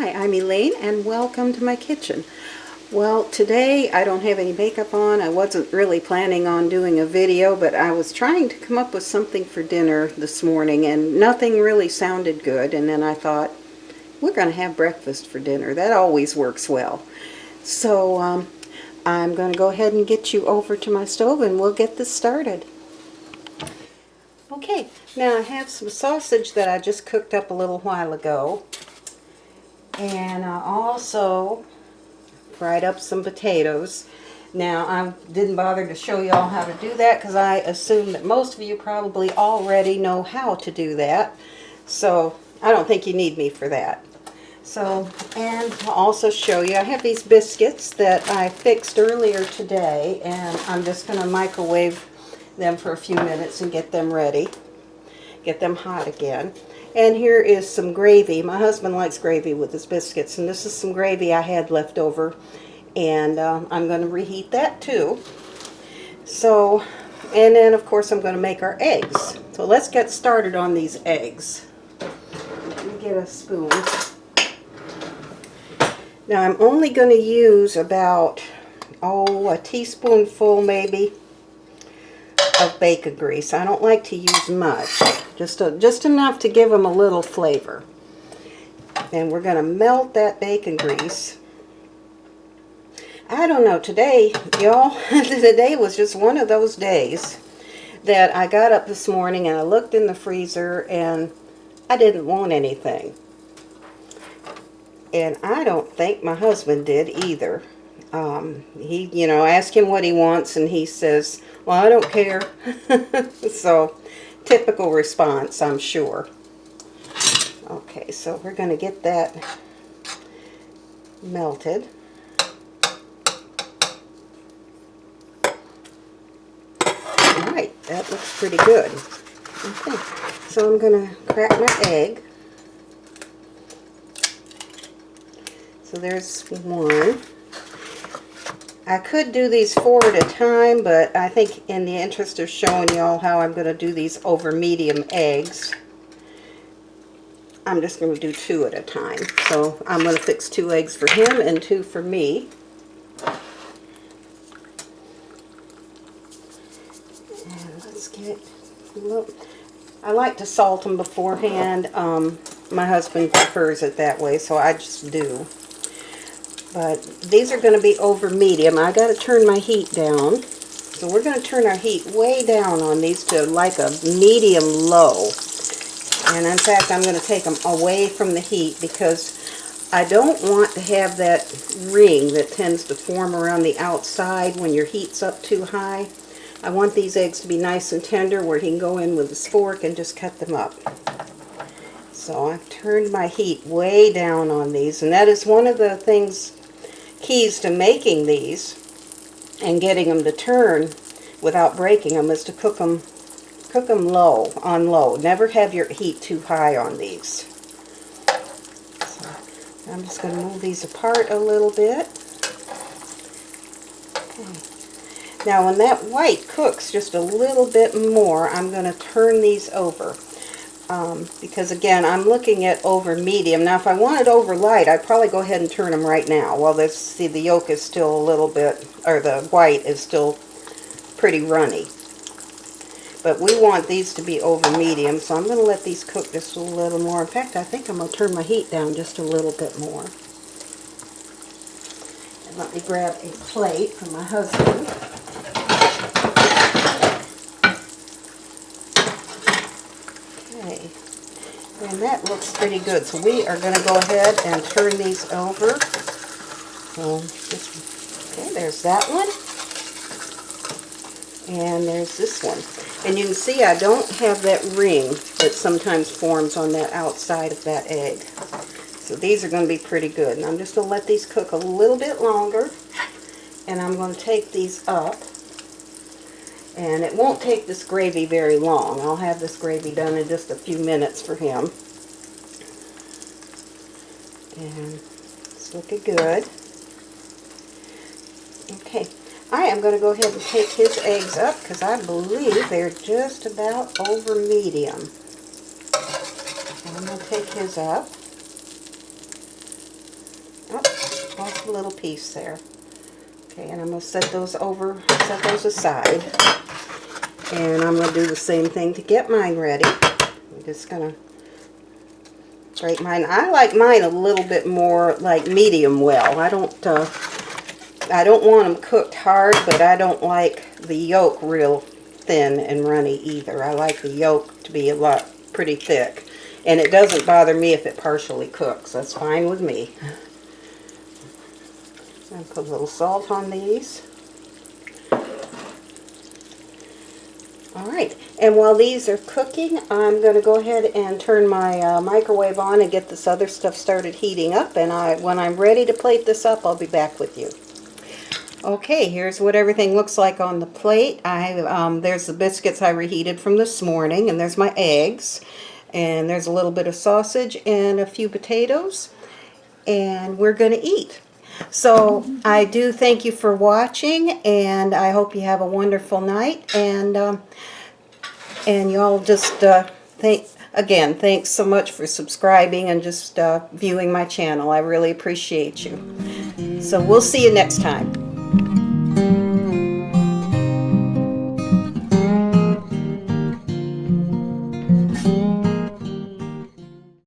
Hi, I'm Elaine and welcome to my kitchen. Well, today I don't have any makeup on. I wasn't really planning on doing a video, but I was trying to come up with something for dinner this morning and nothing really sounded good, and then I thought, we're going to have breakfast for dinner. That always works well. So I'm going to go ahead and get you over to my stove and we'll get this started. Okay, now I have some sausage that I just cooked up a little while ago. And I also fried up some potatoes. Now, I didn't bother to show you all how to do that because I assume that most of you probably already know how to do that. So, I don't think you need me for that. So, and I'll also show you, I have these biscuits that I fixed earlier today, and I'm just going to microwave them for a few minutes and get them ready. Get them hot again. And here is some gravy. My husband likes gravy with his biscuits, and this is some gravy I had left over, and I'm going to reheat that too. So, and then of course I'm going to make our eggs. So let's get started on these eggs. Let me get a spoon. Now I'm only going to use about, a teaspoonful maybe of bacon grease. I don't like to use much, just enough to give them a little flavor. And we're going to melt that bacon grease. I don't know, today, y'all, today was just one of those days that I got up this morning and I looked in the freezer and I didn't want anything. And I don't think my husband did either. He, ask him what he wants and he says, well, I don't care. So, typical response, I'm sure. Okay, so we're going to get that melted. Alright, that looks pretty good. Okay, so I'm going to crack my egg. So there's one. I could do these 4 at a time, but I think in the interest of showing y'all how I'm going to do these over medium eggs, I'm just going to do 2 at a time. So I'm going to fix 2 eggs for him and 2 for me. And let's get, look, I like to salt them beforehand. My husband prefers it that way, so I just do. But these are going to be over medium. I got to turn my heat down. So we're going to turn our heat way down on these to like a medium low. And in fact, I'm going to take them away from the heat because I don't want to have that ring that tends to form around the outside when your heat's up too high. I want these eggs to be nice and tender where he can go in with his fork and just cut them up. So I've turned my heat way down on these, and that is one of the keys to making these and getting them to turn without breaking them is to cook them low, on low. Never have your heat too high on these. So I'm just going to move these apart a little bit. Okay. Now when that white cooks just a little bit more, I'm going to turn these over. Because again, I'm looking at over medium. Now if I wanted over light, I'd probably go ahead and turn them right now. Well, the yolk is still a little bit, or the white is still pretty runny. But we want these to be over medium, so I'm going to let these cook just a little more. In fact, I think I'm going to turn my heat down just a little bit more. And let me grab a plate for my husband. Okay, and that looks pretty good. So we are going to go ahead and turn these over. So okay, there's that one. And there's this one. And you can see I don't have that ring that sometimes forms on that outside of that egg. So these are going to be pretty good. And I'm just going to let these cook a little bit longer. And I'm going to take these up. And it won't take this gravy very long. I'll have this gravy done in just a few minutes for him. And it's looking good. Okay, I am going to go ahead and take his eggs up because I believe they're just about over medium. And I'm going to take his up. Just a little piece there. Okay, and I'm going to set those aside. And I'm going to do the same thing to get mine ready. I'm just going to grate mine. I like mine a little bit more like medium well. I don't want them cooked hard, but I don't like the yolk real thin and runny either. I like the yolk to be pretty thick. And it doesn't bother me if it partially cooks. That's fine with me. I'll put a little salt on these. Alright, and while these are cooking, I'm going to go ahead and turn my microwave on and get this other stuff started heating up. And when I'm ready to plate this up, I'll be back with you. Okay, here's what everything looks like on the plate. There's the biscuits I reheated from this morning, and there's my eggs. And there's a little bit of sausage and a few potatoes. And we're going to eat. So I do thank you for watching, and I hope you have a wonderful night. And y'all just thanks so much for subscribing and just viewing my channel. I really appreciate you. So we'll see you next time.